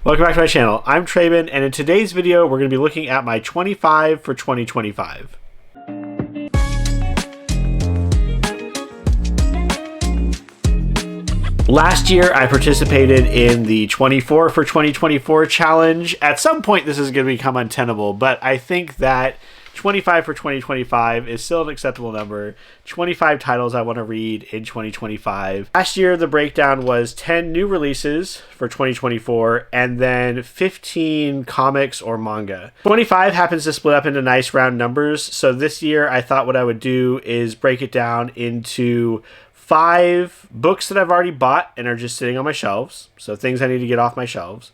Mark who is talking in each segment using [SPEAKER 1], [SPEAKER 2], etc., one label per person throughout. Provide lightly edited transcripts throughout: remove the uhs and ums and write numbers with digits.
[SPEAKER 1] Welcome back to my channel. I'm Traben, and in today's video, we're going to be looking at my 25 for 2025. Last year, I participated in the 24 for 2024 challenge. At some point, this is going to become untenable, but I think that 25 for 2025 is still an acceptable number. 25 titles I want to read in 2025. Last year, the breakdown was 10 new releases for 2024 and then 15 comics or manga. 25 happens to split up into nice round numbers. So this year, I thought what I would do is break it down into 5 books that I've already bought and are just sitting on my shelves. So things I need to get off my shelves.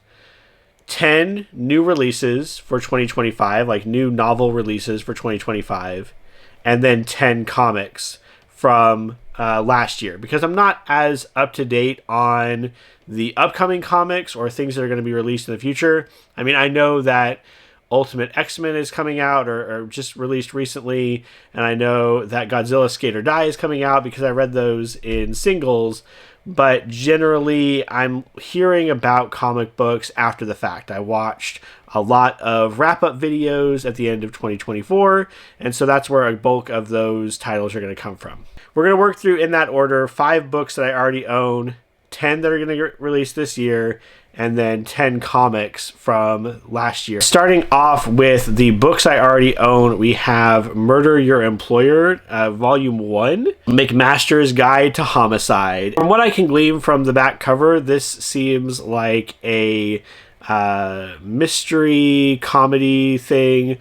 [SPEAKER 1] 10 new releases for 2025, like new novel releases for 2025, and then 10 comics from last year, because I'm not as up to date on the upcoming comics or things that are going to be released in the future. I mean, I know that Ultimate X-Men is coming out or just released recently, and I know that Godzilla Skate or Die is coming out because I read those in singles. But generally, I'm hearing about comic books after the fact. I watched a lot of wrap-up videos at the end of 2024, and so that's where a bulk of those titles are going to come from. We're going to work through, in that order, 5 books that I already own, 10 that are going to get released this year, and then 10 comics from last year. Starting off with the books I already own, we have Murder Your Employer, Volume 1, McMaster's Guide to Homicide. From what I can glean from the back cover, this seems like a mystery comedy thing.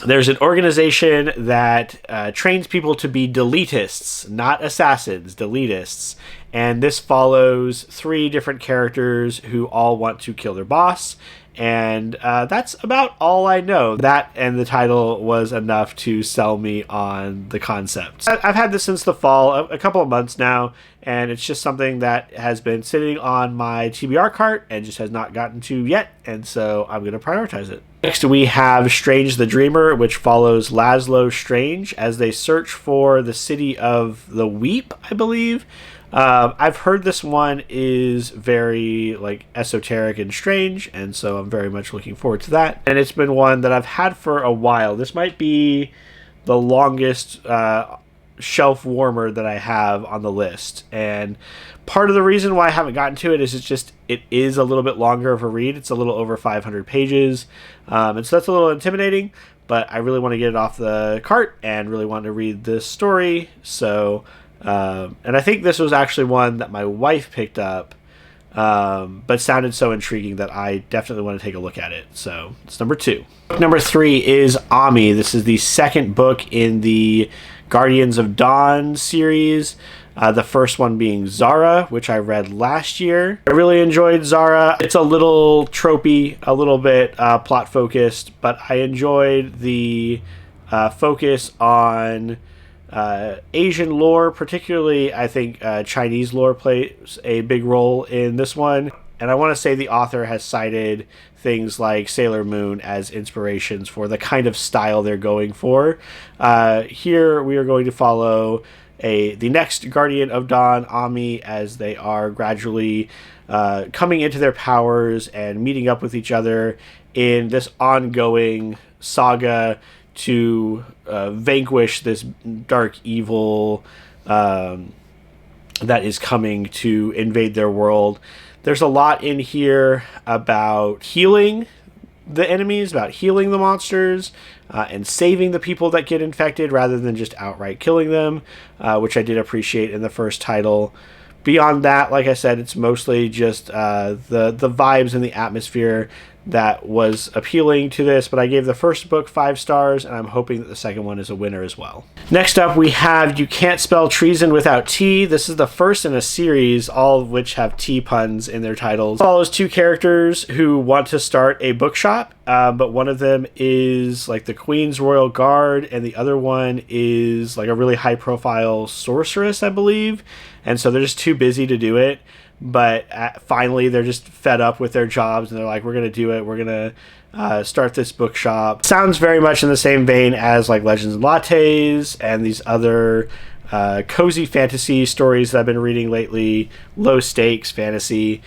[SPEAKER 1] There's an organization that trains people to be deletists, not assassins, deletists. And this follows 3 different characters who all want to kill their boss. And that's about all I know. That and the title was enough to sell me on the concept. I've had this since the fall, a couple of months now, and it's just something that has been sitting on my TBR cart and just has not gotten to yet, and so I'm going to prioritize it. Next, we have Strange the Dreamer, which follows Laszlo Strange as they search for the city of the Weep, I believe. I've heard this one is very esoteric and strange, and so I'm very much looking forward to that. And it's been one that I've had for a while. This might be the longest shelf warmer that I have on the list, and part of the reason why I haven't gotten to it is it is a little bit longer of a read. It's a little over 500 pages, and so that's a little intimidating, but I really want to get it off the cart and really want to read this story. So and I think this was actually one that my wife picked up, but sounded so intriguing that I definitely want to take a look at it. So it's number 2. Number 3 is Ami. This is the second book in the Guardians of Dawn series. The first one being Zara, which I read last year. I really enjoyed Zara. It's a little tropey, a little bit plot focused, but I enjoyed the focus on Asian lore, particularly I think Chinese lore plays a big role in this one. And I want to say the author has cited things like Sailor Moon as inspirations for the kind of style they're going for. Here we are going to follow the next Guardian of Dawn, Ami, as they are gradually coming into their powers and meeting up with each other in this ongoing saga to vanquish this dark evil that is coming to invade their world. There's a lot in here about healing the enemies, about healing the monsters, and saving the people that get infected rather than just outright killing them, which I did appreciate in the first title. Beyond that, like I said, it's mostly just the vibes and the atmosphere that was appealing to this, but I gave the first book 5 stars, and I'm hoping that the second one is a winner as well. Next up, we have You Can't Spell Treason Without T. This is the first in a series, all of which have T puns in their titles. It follows 2 characters who want to start a bookshop, but one of them is like the Queen's Royal Guard, and the other one is like a really high-profile sorceress, I believe, and so they're just too busy to do it. But finally, they're just fed up with their jobs, and they're like, we're going to do it. We're going to start this bookshop. Sounds very much in the same vein as like Legends and Lattes and these other cozy fantasy stories that I've been reading lately, low stakes fantasy.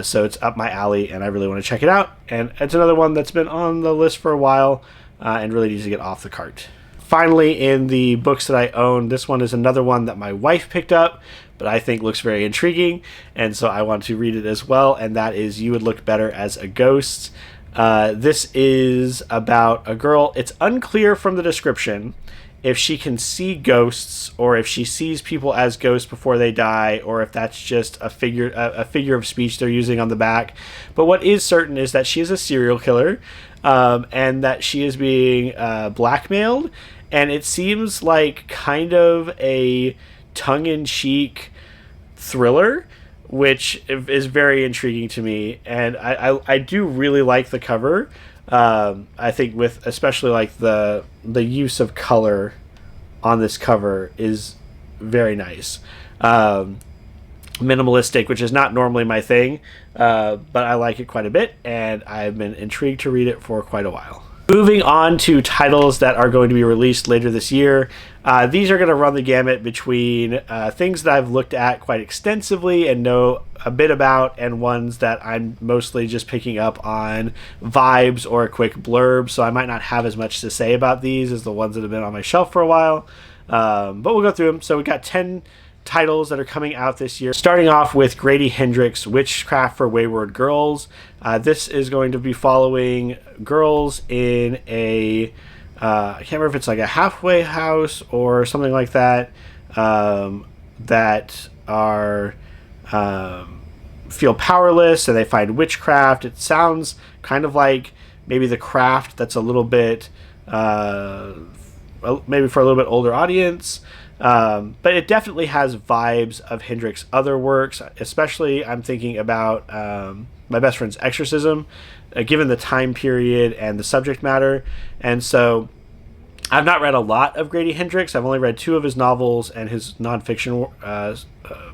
[SPEAKER 1] So it's up my alley, and I really want to check it out. And it's another one that's been on the list for a while and really needs to get off the cart. Finally, in the books that I own, this one is another one that my wife picked up, but I think looks very intriguing, and so I want to read it as well, and that is You Would Look Better as a Ghost. This is about a girl. It's unclear from the description if she can see ghosts or if she sees people as ghosts before they die, or if that's just a figure of speech they're using on the back. But what is certain is that she is a serial killer, and that she is being blackmailed, and it seems like kind of a tongue-in-cheek thriller, which is very intriguing to me, and I do really like the cover. I think with especially like the use of color on this cover is very nice. Minimalistic, which is not normally my thing, but I like it quite a bit, and I've been intrigued to read it for quite a while. Moving on to titles that are going to be released later this year. These are going to run the gamut between things that I've looked at quite extensively and know a bit about, and ones that I'm mostly just picking up on vibes or a quick blurb, so I might not have as much to say about these as the ones that have been on my shelf for a while. But we'll go through them. So we got 10 titles that are coming out this year, starting off with Grady Hendrix, Witchcraft for Wayward Girls. This is going to be following girls in a I can't remember if it's like a halfway house or something like that, that are feel powerless, and they find witchcraft. It sounds kind of like maybe The Craft, that's a little bit maybe for a little bit older audience. But it definitely has vibes of Hendrix's other works, especially I'm thinking about My Best Friend's Exorcism, given the time period and the subject matter. And so I've not read a lot of Grady Hendrix. I've only read 2 of his novels and his nonfiction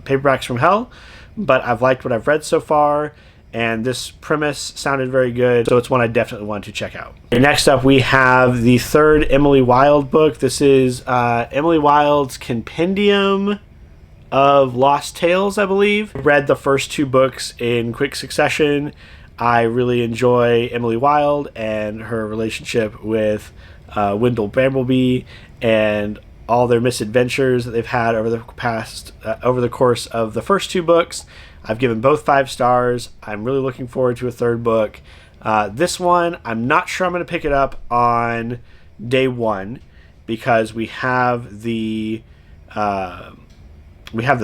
[SPEAKER 1] paperbacks from hell, but I've liked what I've read so far, and this premise sounded very good, so it's one I definitely want to check out. Next up, we have the 3rd Emily Wilde book. This is Emily Wilde's Compendium of Lost Tales, I believe. Read the first 2 books in quick succession. I really enjoy Emily Wilde and her relationship with Wendell Brambleby and all their misadventures that they've had over the course of the first 2 books. I've given both 5 stars. I'm really looking forward to a 3rd book. This one, I'm not sure I'm going to pick it up on day 1, because we have the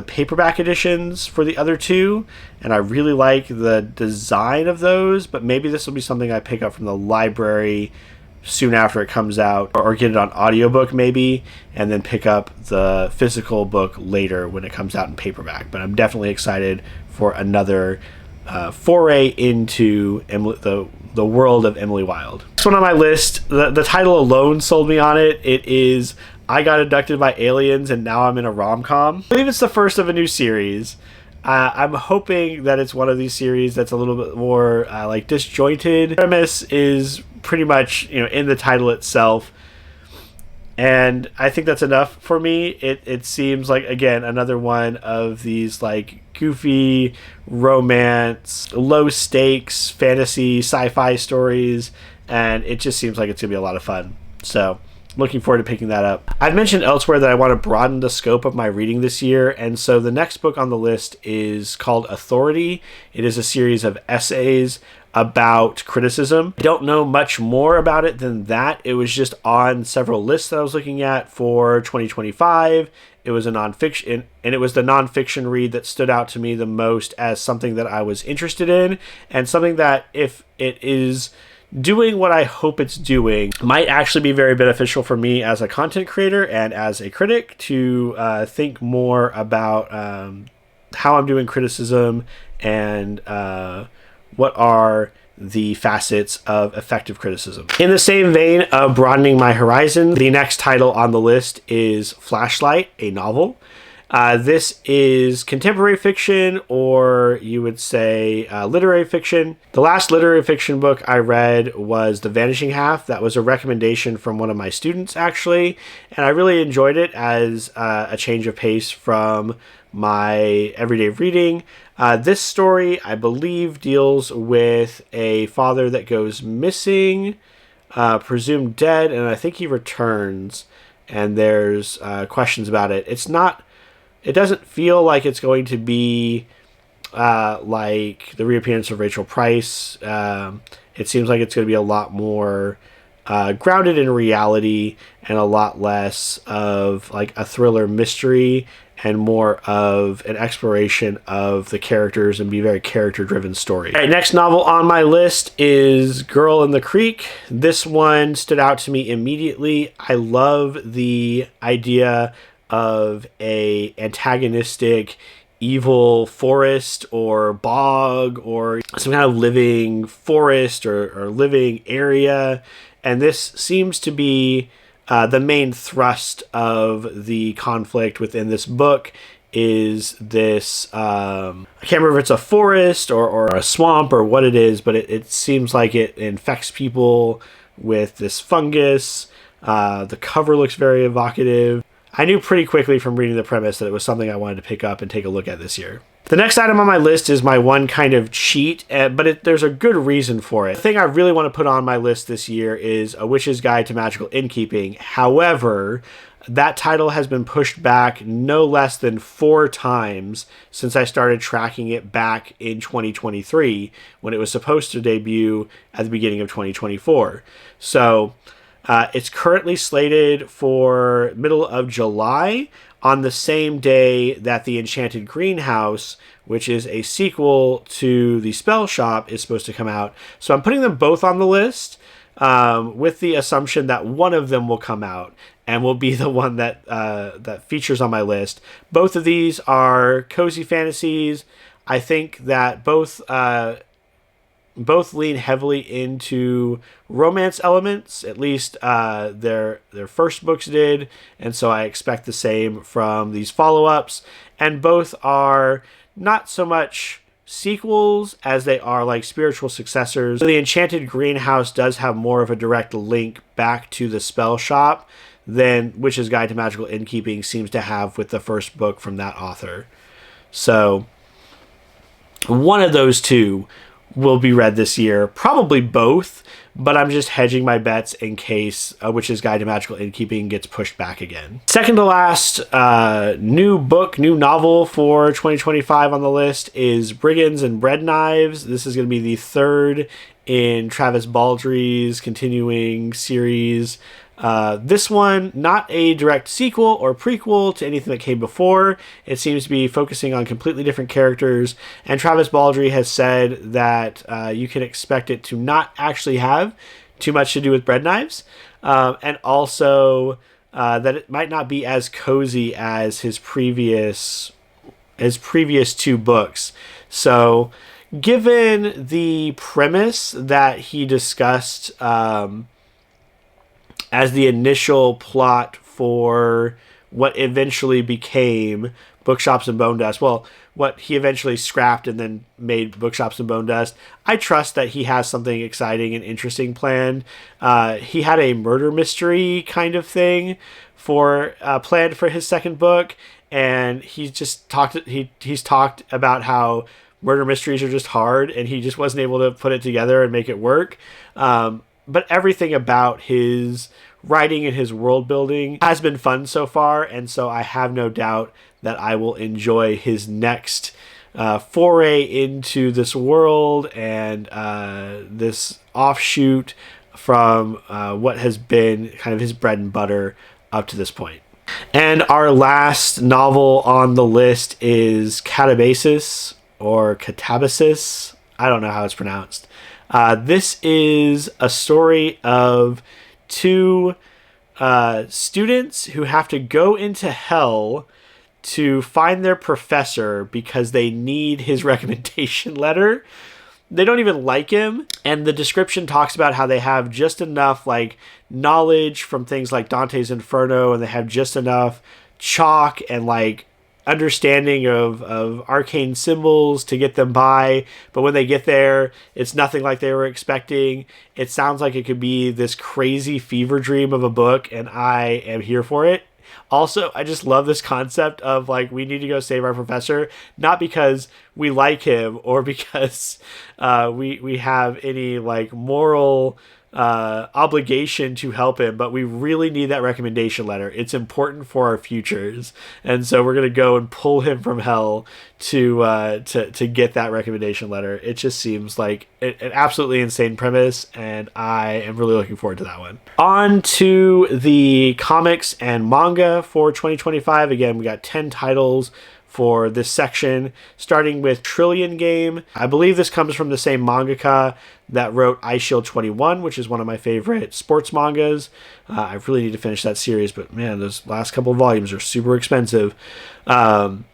[SPEAKER 1] paperback editions for the other 2, and I really like the design of those, but maybe this will be something I pick up from the library soon after it comes out, or get it on audiobook maybe, and then pick up the physical book later when it comes out in paperback. But I'm definitely excited for another foray into the world of Emily Wilde. Next one on my list, the title alone sold me on it. It is I Got Abducted by Aliens and Now I'm in a Rom-Com. I believe it's the first of a new series. I'm hoping that it's one of these series that's a little bit more like disjointed. The premise is pretty much, in the title itself, and I think that's enough for me. It seems like, again, another one of these like goofy romance, low stakes fantasy sci-fi stories, and it just seems like it's gonna be a lot of fun. So looking forward to picking that up. I've mentioned elsewhere that I want to broaden the scope of my reading this year, and so the next book on the list is called Authority. It is a series of essays about criticism. I don't know much more about it than that. It was just on several lists that I was looking at for 2025. It was a nonfiction, and it was the nonfiction read that stood out to me the most as something that I was interested in, and something that, if it is doing what I hope it's doing, might actually be very beneficial for me as a content creator and as a critic to think more about how I'm doing criticism and what are the facets of effective criticism. In the same vein of broadening my horizon, the next title on the list is Flashlight, a novel. This is contemporary fiction, or you would say literary fiction. The last literary fiction book I read was The Vanishing Half. That was a recommendation from one of my students, actually, and I really enjoyed it as a change of pace from my everyday reading. This story, I believe, deals with a father that goes missing, presumed dead, and I think he returns, and there's questions about it. It doesn't feel like it's going to be like the reappearance of Rachel Price. It seems like it's going to be a lot more grounded in reality and a lot less of like a thriller mystery and more of an exploration of the characters and be a very character-driven story. All right, next novel on my list is Girl in the Creek. This one stood out to me immediately. I love the idea of a antagonistic evil forest or bog or some kind of living forest or living area, and this seems to be the main thrust of the conflict within this book. Is this I can't remember if it's a forest or a swamp or what it is, but it seems like it infects people with this fungus. The cover looks very evocative. I knew pretty quickly from reading the premise that it was something I wanted to pick up and take a look at this year. The next item on my list is my one kind of cheat, but there's a good reason for it. The thing I really want to put on my list this year is A Witch's Guide to Magical Innkeeping. However, that title has been pushed back no less than 4 times since I started tracking it back in 2023 when it was supposed to debut at the beginning of 2024. So it's currently slated for middle of July, on the same day that The Enchanted Greenhouse, which is a sequel to The Spell Shop, is supposed to come out. So I'm putting them both on the list with the assumption that one of them will come out and will be the one that that features on my list. Both of these are cozy fantasies. I think that both lean heavily into romance elements, at least their first books did, and so I expect the same from these follow-ups. And both are not so much sequels as they are like spiritual successors. The Enchanted Greenhouse does have more of a direct link back to the Spell Shop than Witch's Guide to Magical Innkeeping seems to have with the first book from that author. So one of those two will be read this year, probably both, but I'm just hedging my bets in case A Witch's Guide to Magical Innkeeping gets pushed back again. Second to last new novel for 2025 on the list is Brigands and Bread Knives. This is going to be the third in Travis Baldrey's continuing series. This one, not a direct sequel or prequel to anything that came before. It seems to be focusing on completely different characters, and Travis Baldrey has said that you can expect it to not actually have too much to do with bread knives, and also that it might not be as cozy as his previous 2 books. So, given the premise that he discussed as the initial plot for what eventually became Bookshops and Bone Dust, well, what he eventually scrapped and then made Bookshops and Bone Dust, I trust that he has something exciting and interesting planned. He had a murder mystery kind of thing planned for his second book, and he's talked about how murder mysteries are just hard, and he just wasn't able to put it together and make it work. But everything about his writing and his world building has been fun so far, and so I have no doubt that I will enjoy his next foray into this world and this offshoot from what has been kind of his bread and butter up to this point. And our last novel on the list is Catabasis, or Catabasis. I don't know how it's pronounced. This is a story of 2 students who have to go into hell to find their professor because they need his recommendation letter. They don't even like him, and the description talks about how they have just enough like knowledge from things like Dante's Inferno, and they have just enough chalk and like understanding of arcane symbols to get them by, but when they get there, it's nothing like they were expecting. It sounds like it could be this crazy fever dream of a book, and I am here for it. Also, I just love this concept of like, we need to go save our professor, not because we like him or because we have any like moral obligation to help him, but we really need that recommendation letter. It's important for our futures, and so we're gonna go and pull him from hell to get that recommendation letter. It just seems like an absolutely insane premise, and I am really looking forward to that one. On to the comics and manga for 2025. Again, we got 10 titles for this section, starting with Trillion Game. I believe this comes from the same mangaka that wrote Eyeshield 21, which is one of my favorite sports mangas. I really need to finish that series, but man, those last couple of volumes are super expensive. And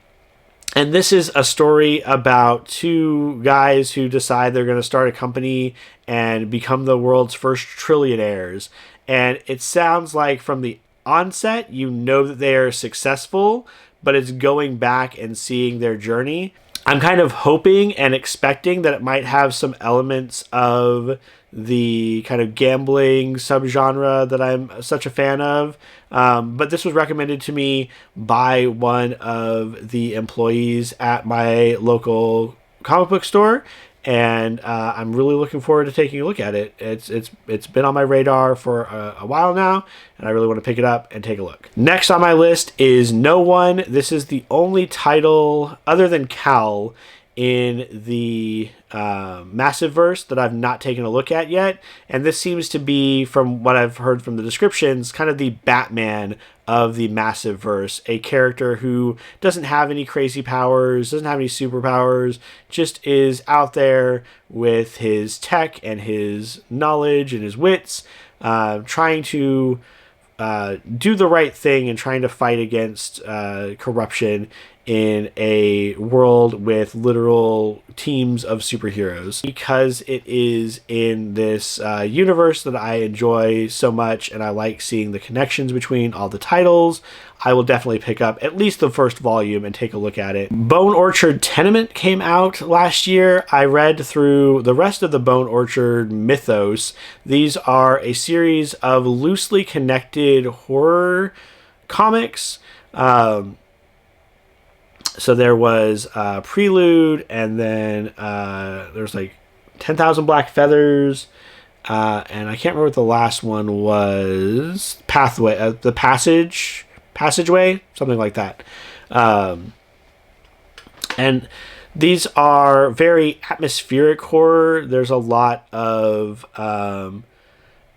[SPEAKER 1] this is a story about two guys who decide they're going to start a company and become the world's first trillionaires. And it sounds like from the onset, you know that they are successful, but it's going back and seeing their journey. I'm kind of hoping and expecting that it might have some elements of the kind of gambling subgenre that I'm such a fan of. But this was recommended to me by one of the employees at my local comic book store, and I'm really looking forward to taking a look at it. It's been on my radar for a while now, and I really want to pick it up and take a look. Next on my list is No One. This is the only title other than Cal in the Massiveverse that I've not taken a look at yet, and this seems to be, from what I've heard from the descriptions, kind of the Batman of the Massiveverse, a character who doesn't have any crazy powers, doesn't have any superpowers, just is out there with his tech and his knowledge and his wits, trying to do the right thing and trying to fight against corruption in a world with literal teams of superheroes. Because it is in this universe that I enjoy so much, and I like seeing the connections between all the titles, I will definitely pick up at least the first volume and take a look at it. Bone Orchard Tenement came out last year. I read through the rest of the Bone Orchard mythos. These are a series of loosely connected horror comics. So there was Prelude, and then there's like 10,000 Black Feathers, and I can't remember what the last one was. Pathway, the Passageway, something like that. And these are very atmospheric horror. There's a lot of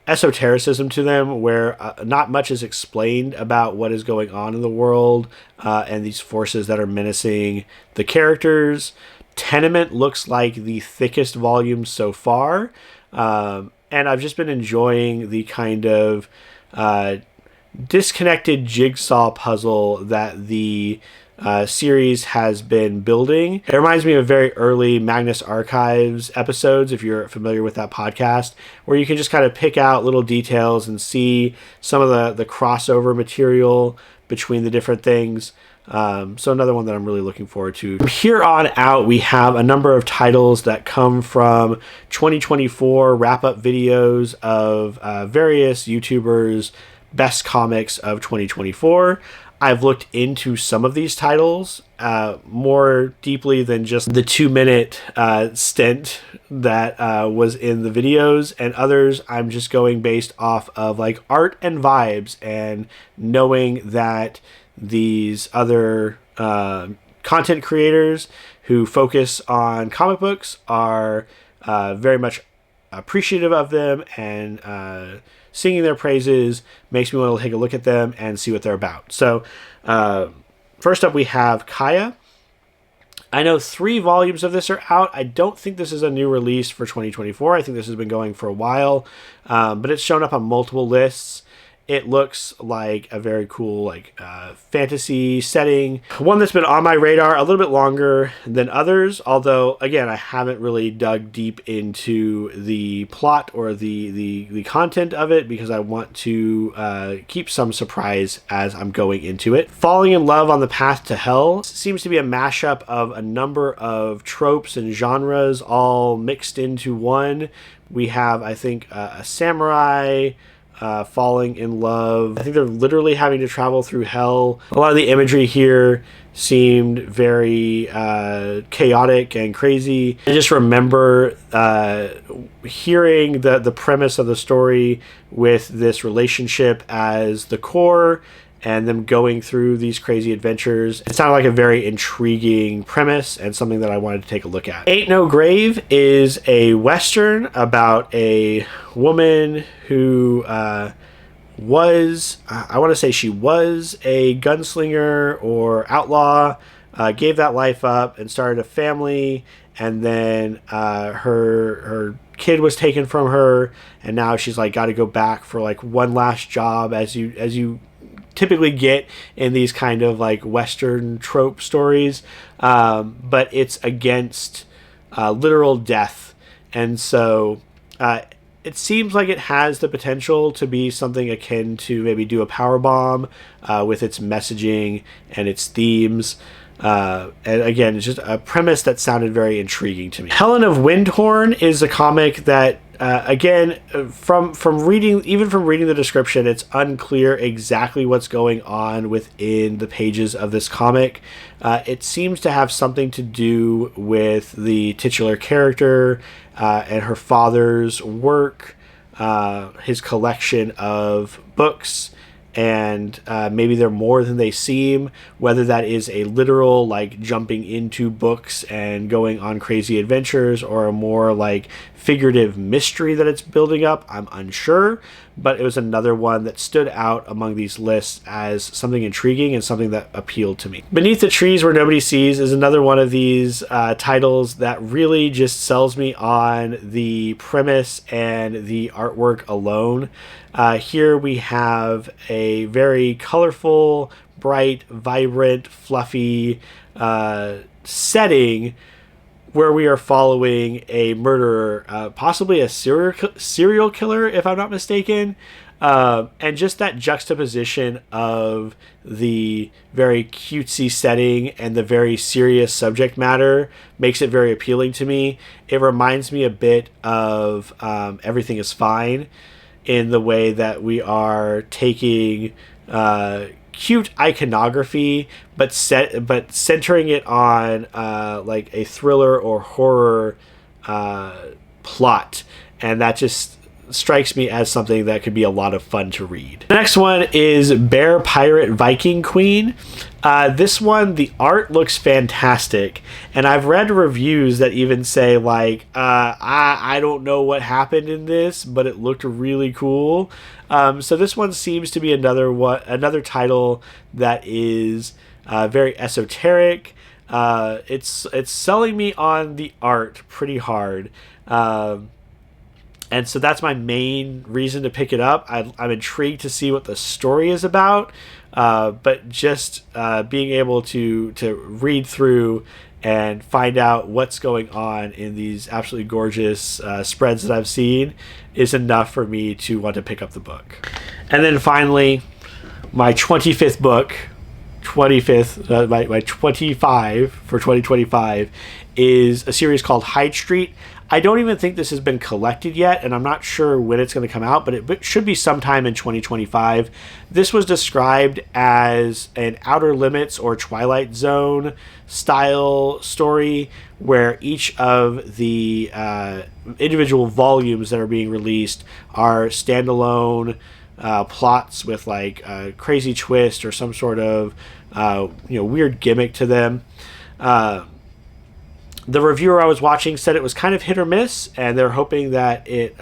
[SPEAKER 1] esotericism to them, where not much is explained about what is going on in the world and these forces that are menacing the characters. Tenement looks like the thickest volume so far, and I've just been enjoying the kind of disconnected jigsaw puzzle that the series has been building. It reminds me of very early Magnus Archives episodes, if you're familiar with that podcast, where you can just kind of pick out little details and see some of the crossover material between the different things. So another one that I'm really looking forward to. From here on out, we have a number of titles that come from 2024 wrap-up videos of various YouTubers' best comics of 2024. I've looked into some of these titles more deeply than just the 2-minute stint that was in the videos, and others I'm just going based off of like art and vibes, and knowing that these other content creators who focus on comic books are very much appreciative of them, and singing their praises makes me want to take a look at them and see what they're about. So first up, we have Kaya. I know 3 volumes of this are out. I don't think this is a new release for 2024. I think this has been going for a while, but it's shown up on multiple lists. it looks like a very cool like fantasy setting. One that's been on my radar a little bit longer than others, although again I haven't really dug deep into the plot or the content of it because I want to keep some surprise as I'm going into it. Falling in Love on the Path to Hell seems to be a mashup of a number of tropes and genres all mixed into one. We have, I think, a samurai falling in love. I think they're literally having to travel through hell. A lot of the imagery here seemed very chaotic and crazy. I just remember hearing the premise of the story with this relationship as the core and them going through these crazy adventures. It sounded like a very intriguing premise and something that I wanted to take a look at. Ain't No Grave is a Western about a woman who was, I want to say she was a gunslinger or outlaw, gave that life up and started a family, and then her kid was taken from her, and now she's like got to go back for like one last job, as you typically get in these kind of like Western trope stories, but it's against literal death, and so it seems like it has the potential to be something akin to maybe Do a Powerbomb with its messaging and its themes. And again, it's just a premise that sounded very intriguing to me. Helen of Windhorn is a comic that again, from reading the description, it's unclear exactly what's going on within the pages of this comic. It seems to have something to do with the titular character and her father's work, his collection of books, and maybe they're more than they seem. Whether that is a literal like jumping into books and going on crazy adventures, or a more like figurative mystery that it's building up, I'm unsure, but it was another one that stood out among these lists as something intriguing and something that appealed to me. Beneath the Trees Where Nobody Sees is another one of these titles that really just sells me on the premise and the artwork alone. Here we have a very colorful, bright, vibrant, fluffy setting where we are following a murderer, possibly a serial killer, if I'm not mistaken. And just that juxtaposition of the very cutesy setting and the very serious subject matter makes it very appealing to me. It reminds me a bit of Everything Is Fine, in the way that we are taking cute iconography, but centering it on like a thriller or horror plot, and that just strikes me as something that could be a lot of fun to read. The next one is Bear Pirate Viking Queen. This one, the art looks fantastic, and I've read reviews that even say like, I don't know what happened in this, but it looked really cool. So this one seems to be another title that is very esoteric. It's selling me on the art pretty hard. And so that's my main reason to pick it up. I'm intrigued to see what the story is about, but just being able to read through and find out what's going on in these absolutely gorgeous spreads that I've seen is enough for me to want to pick up the book. And then finally, my 25th book, my 25 for 2025, is a series called Hyde Street. I don't even think this has been collected yet, and I'm not sure when it's going to come out, but it should be sometime in 2025. This was described as an Outer Limits or Twilight Zone style story, where each of the individual volumes that are being released are standalone plots with like a crazy twist or some sort of weird gimmick to them. The reviewer I was watching said it was kind of hit or miss, and they're hoping that it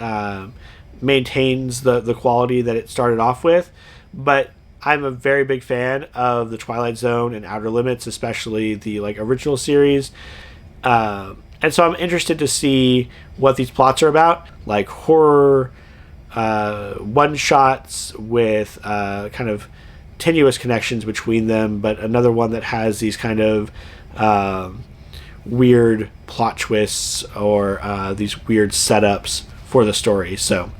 [SPEAKER 1] maintains the quality that it started off with. But I'm a very big fan of the Twilight Zone and Outer Limits, especially the like original series. And so I'm interested to see what these plots are about, like horror, one-shots with kind of tenuous connections between them, but another one that has these kind of weird plot twists or these weird setups for the story. So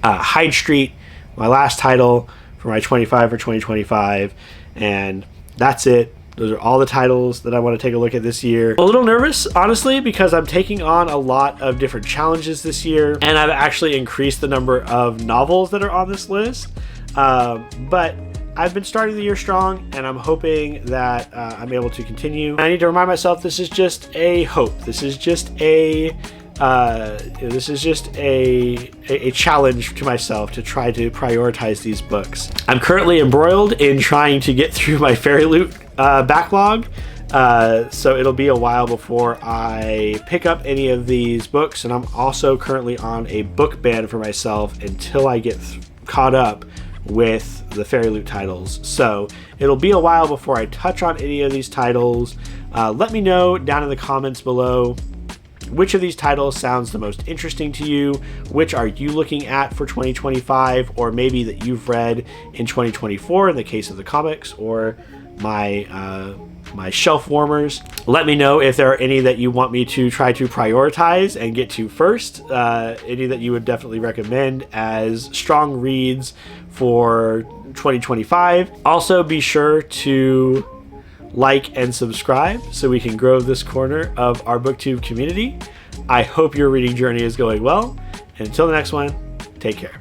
[SPEAKER 1] Hyde Street, my last title for my 25 for 2025, and that's it. Those are all the titles that I want to take a look at this year. A little nervous, honestly, because I'm taking on a lot of different challenges this year, and I've actually increased the number of novels that are on this list. But I've been starting the year strong, and I'm hoping that I'm able to continue. I need to remind myself this is just a hope. This is just a challenge to myself to try to prioritize these books. I'm currently embroiled in trying to get through my Fairy Loot backlog, so it'll be a while before I pick up any of these books, and I'm also currently on a book ban for myself until I get caught up with the Fairy Loot titles. So it'll be a while before I touch on any of these titles. Let me know down in the comments below which of these titles sounds the most interesting to you, which are you looking at for 2025, or maybe that you've read in 2024 in the case of the comics, or my shelf warmers. Let me know if there are any that you want me to try to prioritize and get to first, any that you would definitely recommend as strong reads for 2025. Also, be sure to like and subscribe so we can grow this corner of our BookTube community. I hope your reading journey is going well, and until the next one, take care.